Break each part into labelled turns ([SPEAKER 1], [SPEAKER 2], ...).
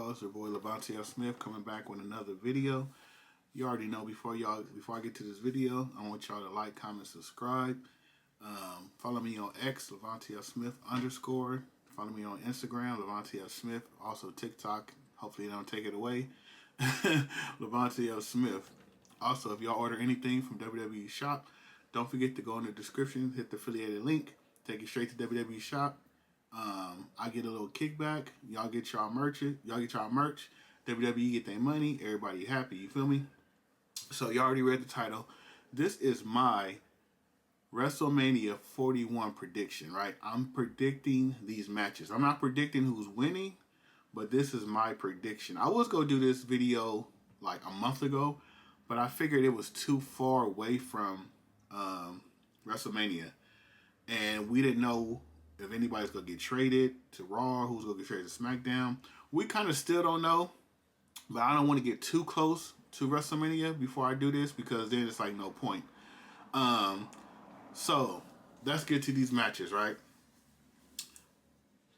[SPEAKER 1] y'all? It's your boy Lavonte Smith coming back with another video. You already know before I get to this video, I want y'all to like, comment, subscribe. Follow me on X, Lavonte Smith _. Follow me on Instagram, Lavonte Smith. Also TikTok. Hopefully they don't take it away. Lavonte Smith. Also, if y'all order anything from WWE Shop, don't forget to go in the description, hit the affiliated link, take you straight to WWE Shop. I get a little kickback. Y'all get y'all merch. WWE get their money. Everybody happy. You feel me? So y'all already read the title. This is my WrestleMania 41 prediction, right? I'm predicting these matches. I'm not predicting who's winning, but this is my prediction. I was going to do this video like a month ago, but I figured it was too far away from WrestleMania. And we didn't know if anybody's going to get traded to Raw, who's going to get traded to SmackDown. We kind of still don't know, but I don't want to get too close to WrestleMania before I do this because then it's like no point. So let's get to these matches, right?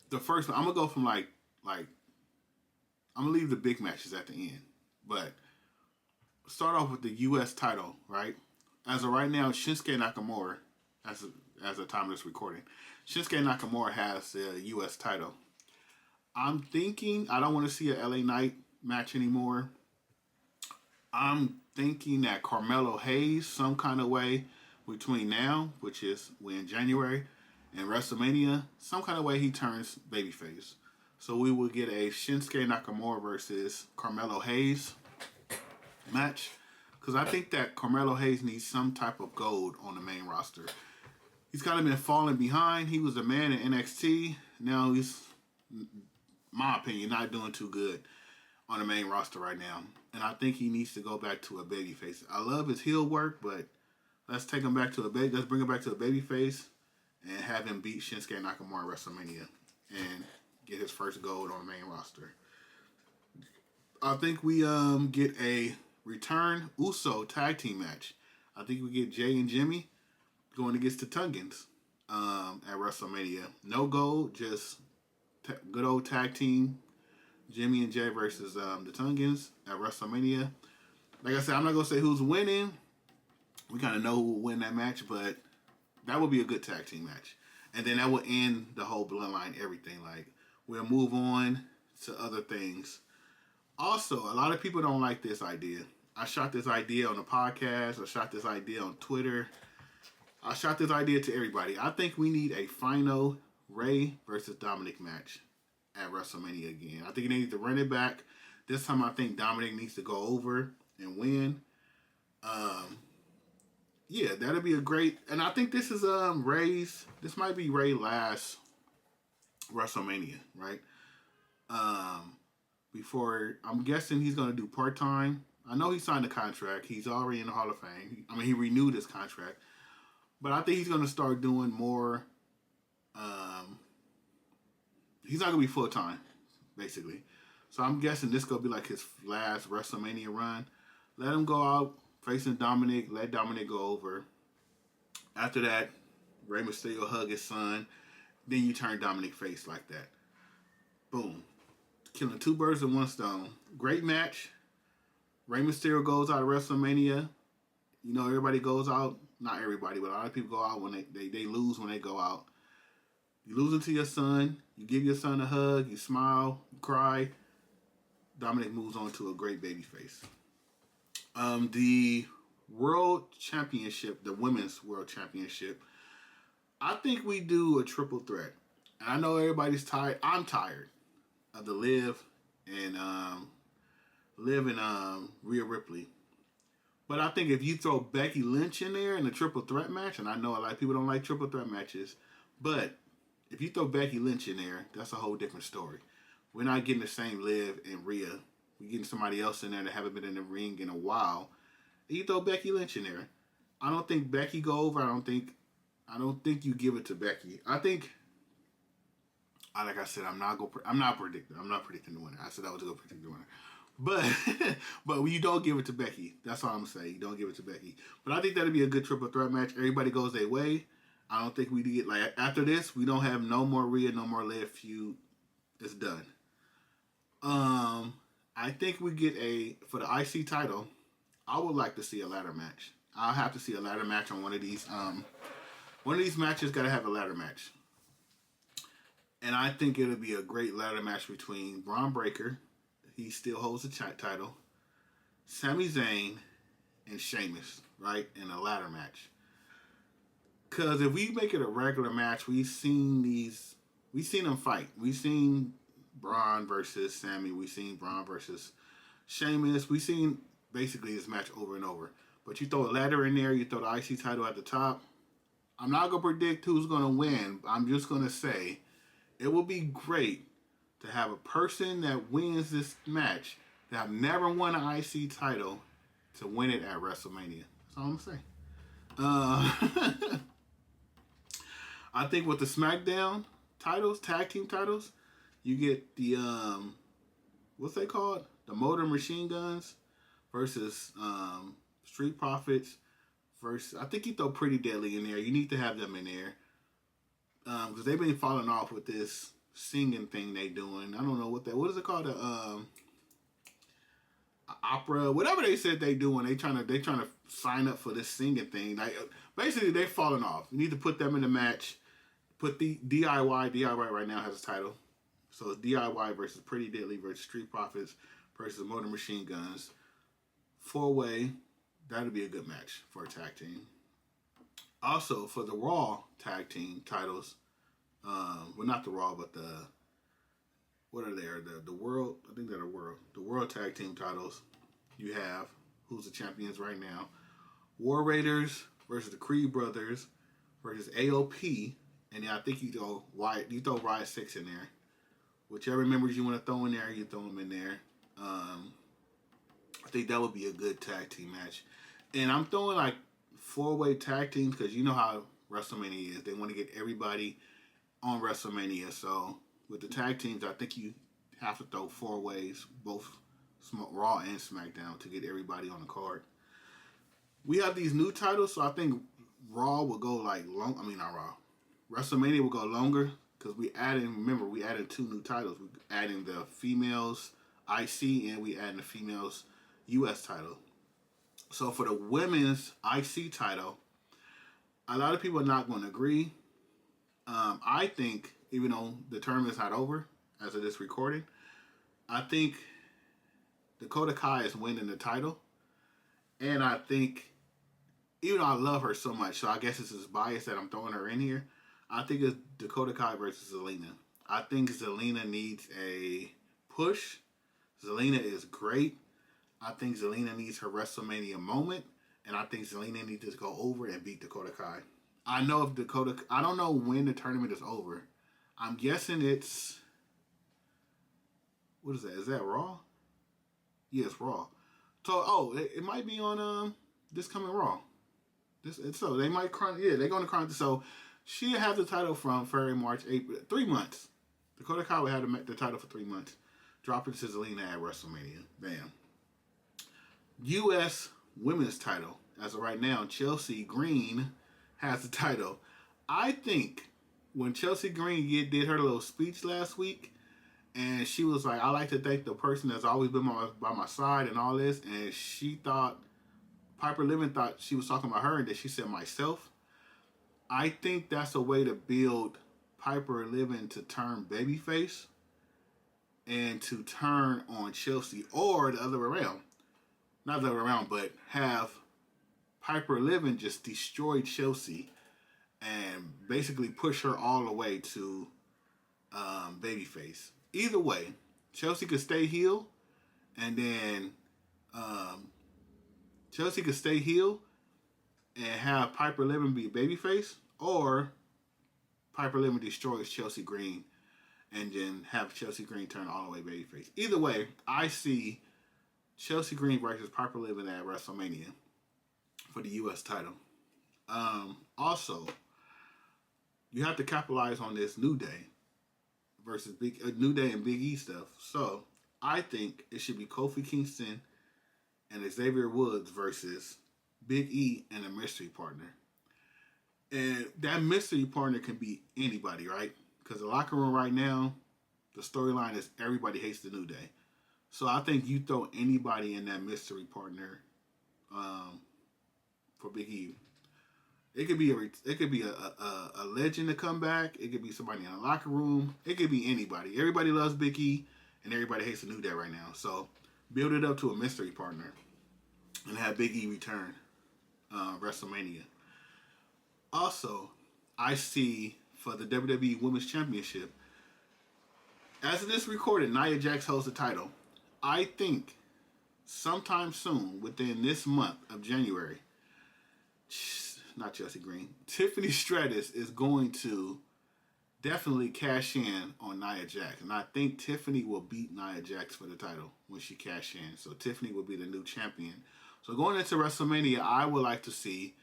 [SPEAKER 1] The first one, I'm going to go from like I'm going to leave the big matches at the end, but start off with the U.S. title, right? As of right now, Shinsuke Nakamura, as the time of this recording, Shinsuke Nakamura has the U.S. title. I'm thinking I don't want to see a LA Knight match anymore. I'm thinking that Carmelo Hayes, some kind of way between now, which is in January, and WrestleMania, some kind of way he turns babyface. So we will get a Shinsuke Nakamura versus Carmelo Hayes match. Because I think that Carmelo Hayes needs some type of gold on the main roster. He's kind of been falling behind. He was a man in NXT. Now he's, my opinion, not doing too good on the main roster right now. And I think he needs to go back to a babyface. I love his heel work, but let's take him back to let's bring him back to a babyface and have him beat Shinsuke Nakamura at WrestleMania and get his first gold on the main roster. I think we get a return Uso tag team match. I think we get Jay and Jimmy going against the Tungans at WrestleMania. No gold, just good old tag team. Jimmy and Jay versus the Tungans at WrestleMania. Like I said, I'm not going to say who's winning. We kind of know who will win that match, but that would be a good tag team match. And then that will end the whole bloodline, everything. Like, we'll move on to other things. Also, a lot of people don't like this idea. I shot this idea on the podcast. I shot this idea on Twitter. I shot this idea to everybody. I think we need a final Ray versus Dominic match at WrestleMania again. I think they need to run it back. This time I think Dominic needs to go over and win. Yeah, that'll be a great... And I think this is Ray's... This might be Ray's last WrestleMania, right? Before... I'm guessing he's going to do part-time. I know he signed a contract. He's already in the Hall of Fame. I mean, he renewed his contract. But I think he's going to start doing more... he's not going to be full-time, basically. So I'm guessing this going to be like his last WrestleMania run. Let him go out facing Dominic. Let Dominic go over. After that, Rey Mysterio hug his son. Then you turn Dominic face like that. Boom. Killing two birds with one stone. Great match. Rey Mysterio goes out of WrestleMania. You know, everybody goes out. Not everybody, but a lot of people go out when they lose when they go out. You losing to your son. You give your son a hug. You smile. You cry. Dominic moves on to a great babyface. The World Championship, the Women's World Championship, I think we do a triple threat. And I know everybody's tired. I'm tired of the Liv and Rhea Ripley. But I think if you throw Becky Lynch in there in a triple threat match, and I know a lot of people don't like triple threat matches, but if you throw Becky Lynch in there, that's a whole different story. We're not getting the same Liv and Rhea. We're getting somebody else in there that haven't been in the ring in a while. And you throw Becky Lynch in there. I don't think Becky go over. I don't think you give it to Becky. I think, like I said, I'm not predicting the winner. I said I was going to predict the winner. But you don't give it to Becky. That's all I'm saying. You don't give it to Becky. But I think that'd be a good triple threat match. Everybody goes their way. I don't think we get, like, after this, we don't have no more Rhea, no more Liv feud. It's done. Um, I think we get for the IC title. I would like to see a ladder match. I'll have to see a ladder match on one of these. One of these matches got to have a ladder match, and I think it'll be a great ladder match between Braun Breaker, he still holds the title, Sami Zayn, and Sheamus, right, in a ladder match. Because if we make it a regular match, we've seen them fight. We've seen Braun versus Sami. We've seen Braun versus Sheamus. We've seen basically this match over and over. But you throw a ladder in there, you throw the IC title at the top. I'm not going to predict who's going to win. I'm just going to say it will be great to have a person that wins this match that have never won an IC title to win it at WrestleMania. That's all I'm going to say. I think with the SmackDown titles, tag team titles, you get the what's they called? The Motor Machine Guns versus Street Profits versus, I think you throw Pretty Deadly in there. You need to have them in there because they've been falling off with this singing thing they doing. I don't know what is it called? The opera, whatever they said they doing. They trying to sign up for this singing thing. Like basically, they're falling off. You need to put them in the match. Put the DIY. DIY right now has a title, so it's DIY versus Pretty Deadly versus Street Profits versus Motor Machine Guns. 4-way. That'd be a good match for a tag team. Also for the Raw tag team titles, well not the Raw, but the what are there? The World. I think they're the World tag team titles. You have who's the champions right now? War Raiders versus the Creed Brothers versus AOP, and then I think you throw Riot 6 in there. Whichever members you want to throw in there, you throw them in there. I think that would be a good tag team match. And I'm throwing like 4-way tag teams because you know how WrestleMania is. They want to get everybody on WrestleMania. So with the tag teams, I think you have to throw 4 ways, both Raw and SmackDown, to get everybody on the card. We have these new titles, so I think Raw will go like long. I mean, not Raw. WrestleMania will go longer because we added 2 new titles. We adding the females IC and we adding the females US title. So for the women's IC title, a lot of people are not going to agree. I think, even though the tournament is not over as of this recording, I think Dakota Kai is winning the title. And I think, even though I love her so much, so I guess this is bias that I'm throwing her in here, I think it's Dakota Kai versus Zelina. I think Zelina needs a push. Zelina is great. I think Zelina needs her WrestleMania moment, and I think Zelina needs to go over and beat Dakota Kai. I don't know when the tournament is over. I'm guessing it's, what is that? Is that Raw? Yeah, it's Raw. So, it might be on this coming Raw. So they might they're going to crown. So she'll have the title from February, March, April, 3 months. Dakota Kai will have the title for 3 months. Drop it to Zelina at WrestleMania. Bam. U.S. Women's title. As of right now, Chelsea Green has the title. I think when Chelsea Green did her little speech last week, and she was like, I like to thank the person that's always been by my side and all this, and Piper Niven thought she was talking about her, and then she said myself. I think that's a way to build Piper Niven to turn babyface and to turn on Chelsea, or the other way around. Not the other way around, but have Piper Niven just destroy Chelsea and basically push her all the way to babyface. Either way, Chelsea could stay heel, and then Chelsea could stay heel and have Piper Niven be babyface, or Piper Niven destroys Chelsea Green and then have Chelsea Green turn all the way babyface. Either way, I see Chelsea Green versus Piper Niven at WrestleMania for the U.S. title. Also, you have to capitalize on this New Day versus New Day and Big E stuff. So, I think it should be Kofi Kingston and Xavier Woods versus Big E and a mystery partner. And that mystery partner can be anybody, right? Because the locker room right now, The storyline is everybody hates the New Day. So I think you throw anybody in that mystery partner um, for Big E. It could be a legend to come back. It could be somebody in the locker room. It could be anybody. Everybody loves Big E, and everybody hates the New Day right now. So build it up to a mystery partner and have Big E return WrestleMania. Also, I see for the WWE Women's Championship, as it is recorded, Nia Jax holds the title. I think sometime soon, within this month of January, not Chelsea Green, Tiffany Stratton is going to definitely cash in on Nia Jax. And I think Tiffany will beat Nia Jax for the title when she cash in. So Tiffany will be the new champion. So going into WrestleMania, I would like to see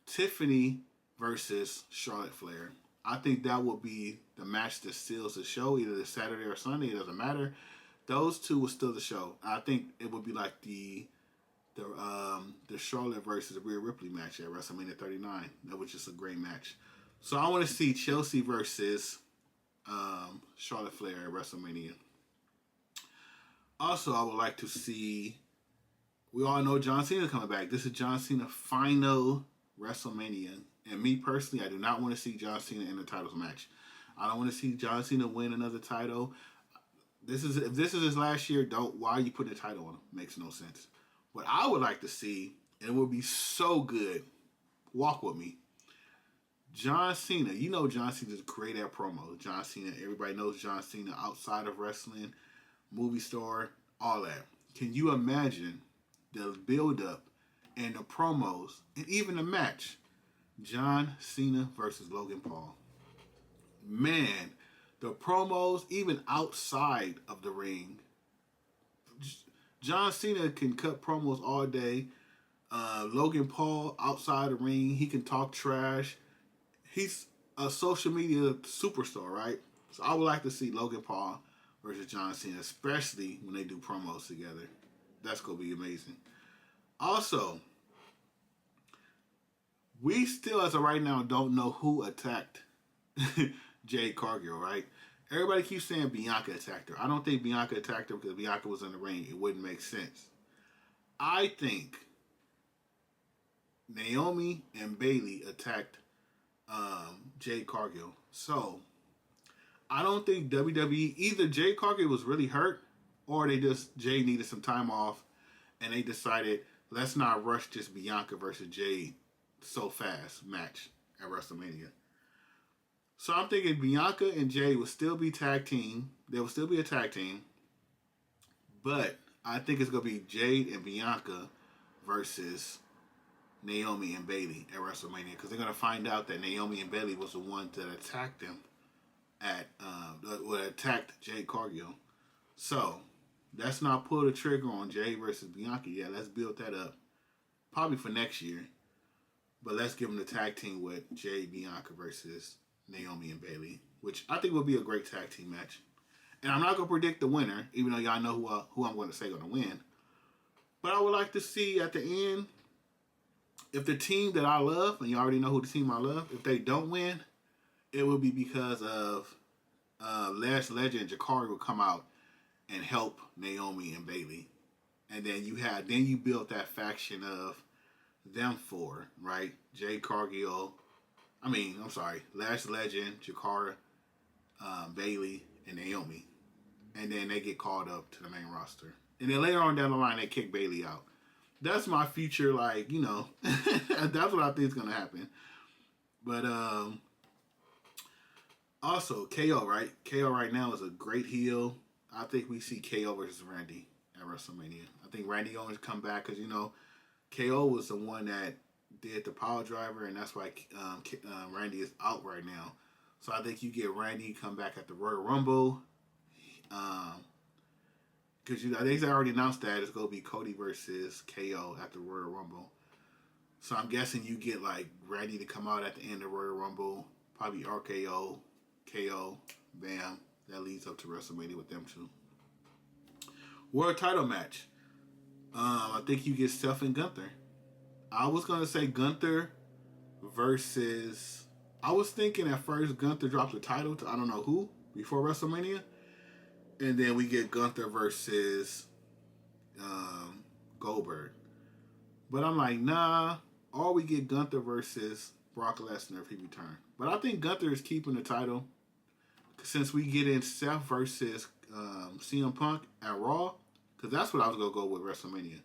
[SPEAKER 1] Tiffany versus Charlotte Flair. I think that will be the match that steals the show, either this Saturday or Sunday. It doesn't matter. Those two will steal the show. I think it would be like the Charlotte versus Rhea Ripley match at WrestleMania 39. That was just a great match. So I want to see Chelsea versus Charlotte Flair at WrestleMania. Also, I would like to see. We all know John Cena coming back. This is John Cena's final WrestleMania. And me personally, I do not want to see John Cena in a titles match. I don't want to see John Cena win another title. If this is his last year, why are you putting a title on him? Makes no sense. What I would like to see, and it would be so good, walk with me. John Cena, you know John Cena's great at promo. John Cena, everybody knows John Cena outside of wrestling, movie star, all that. Can you imagine the build-up and the promos and even the match? John Cena versus Logan Paul. Man, the promos, even outside of the ring. John Cena can cut promos all day. Logan Paul, outside the ring, he can talk trash. He's a social media superstar, right? So I would like to see Logan Paul versus John Cena, especially when they do promos together. That's going to be amazing. Also, we still, as of right now, don't know who attacked Jade Cargill, right? Everybody keeps saying Bianca attacked her. I don't think Bianca attacked her because Bianca was in the ring. It wouldn't make sense. I think Naomi and Bayley attacked Jade Cargill. So, I don't think WWE, either Jade Cargill was really hurt or Jade needed some time off and they decided, let's not rush this Bianca versus Jade so fast match at WrestleMania. So I'm thinking Bianca and Jade will still be tag team. They will still be a tag team. But I think it's going to be Jade and Bianca versus Naomi and Bayley at WrestleMania. Because they're going to find out that Naomi and Bayley was the one that attacked them attacked Jade Cargill. So let's not pull the trigger on Jade versus Bianca yet. Let's build that up. Probably for next year. But let's give them the tag team with Jade Bianca versus Naomi and Bayley, which I think will be a great tag team match. And I'm not going to predict the winner, even though y'all know who I'm going to say going to win. But I would like to see at the end, if the team that I love, and you already know who the team I love, if they don't win, it will be because of Lash Legend and Jakari will come out and help Naomi and Bayley. And then you build that faction of them four, right? Jade Cargill, Lash Legend, Jakara, Bayley, and Naomi. And then they get called up to the main roster. And then later on down the line, they kick Bayley out. That's my future, that's what I think is going to happen. But also, KO, right? KO right now is a great heel. I think we see KO versus Randy at WrestleMania. I think Randy going to come back because, KO was the one that did the power driver, and that's why Randy is out right now. So I think you get Randy come back at the Royal Rumble. Because I think they already announced that it's going to be Cody versus KO at the Royal Rumble. So I'm guessing you get Randy to come out at the end of Royal Rumble, probably RKO, KO, bam. That leads up to WrestleMania with them two. World title match. I think you get Seth and Gunther. I was going to say Gunther versus... I was thinking at first Gunther dropped the title to I don't know who before WrestleMania. And then we get Gunther versus Goldberg. But I'm like, nah. Or we get Gunther versus Brock Lesnar if he returns. But I think Gunther is keeping the title since we get in Seth versus CM Punk at Raw. Because that's what I was going to go with WrestleMania.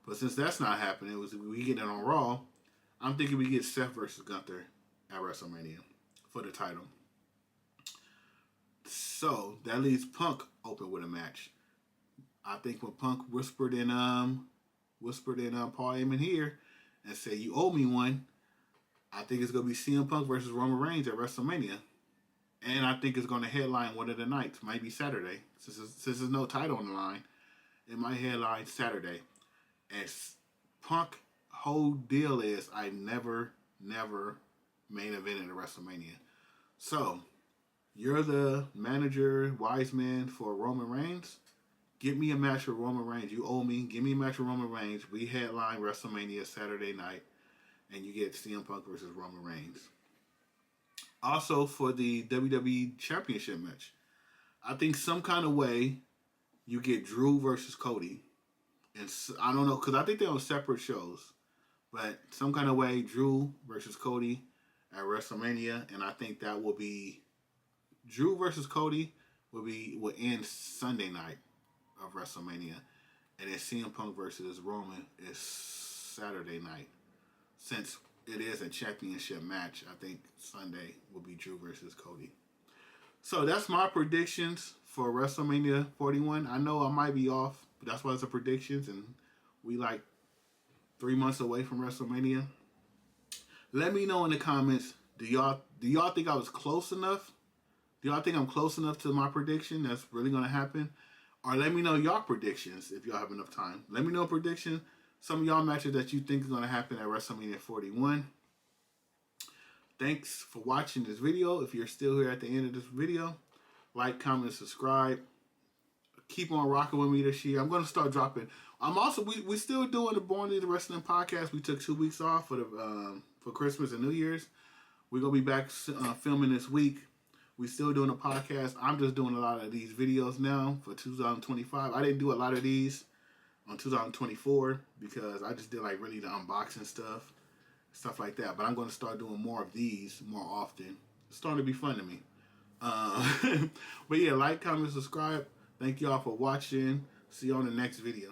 [SPEAKER 1] But since that's not happening, we get it on Raw. I'm thinking we get Seth versus Gunther at WrestleMania for the title. So that leaves Punk open with a match. I think when Punk whispered in Paul Heyman here and said, "You owe me one," I think it's gonna be CM Punk versus Roman Reigns at WrestleMania, and I think it's gonna headline one of the nights. Might be Saturday, since there's no title on the line. It might headline Saturday. And Punk whole deal is I never main evented a WrestleMania. So you're the manager, wise man for Roman Reigns. Get me a match with Roman Reigns. You owe me. Give me a match with Roman Reigns. We headline WrestleMania Saturday night, and you get CM Punk versus Roman Reigns. Also for the WWE Championship match, I think some kind of way you get Drew versus Cody. And I don't know, because I think they're on separate shows. But some kind of way, Drew versus Cody at WrestleMania. And I think that will be Drew versus Cody will end Sunday night of WrestleMania. And then CM Punk versus Roman is Saturday night. Since it is a championship match, I think Sunday will be Drew versus Cody. So that's my predictions for WrestleMania 41. I know I might be off, but that's why it's a predictions, and we like 3 months away from WrestleMania. Let me know in the comments. Do y'all think I was close enough? Do y'all think I'm close enough to my prediction that's really gonna happen? Or let me know y'all predictions if y'all have enough time. Let me know predictions. Some of y'all matches that you think is gonna happen at WrestleMania 41. Thanks for watching this video. If you're still here at the end of this video, like, comment, and subscribe. Keep on rocking with me this year. I'm going to start dropping. I'm also we still doing the Born Leader Wrestling podcast. We took 2 weeks off for Christmas and New Year's. We're gonna be back filming this week. We still doing a podcast. I'm just doing a lot of these videos now for 2025. I didn't do a lot of these on 2024 because I just did like really the unboxing stuff like that. But I'm going to start doing more of these more often. It's starting to be fun to me. But yeah, like, comment, subscribe. Thank y'all for watching. See you on the next video.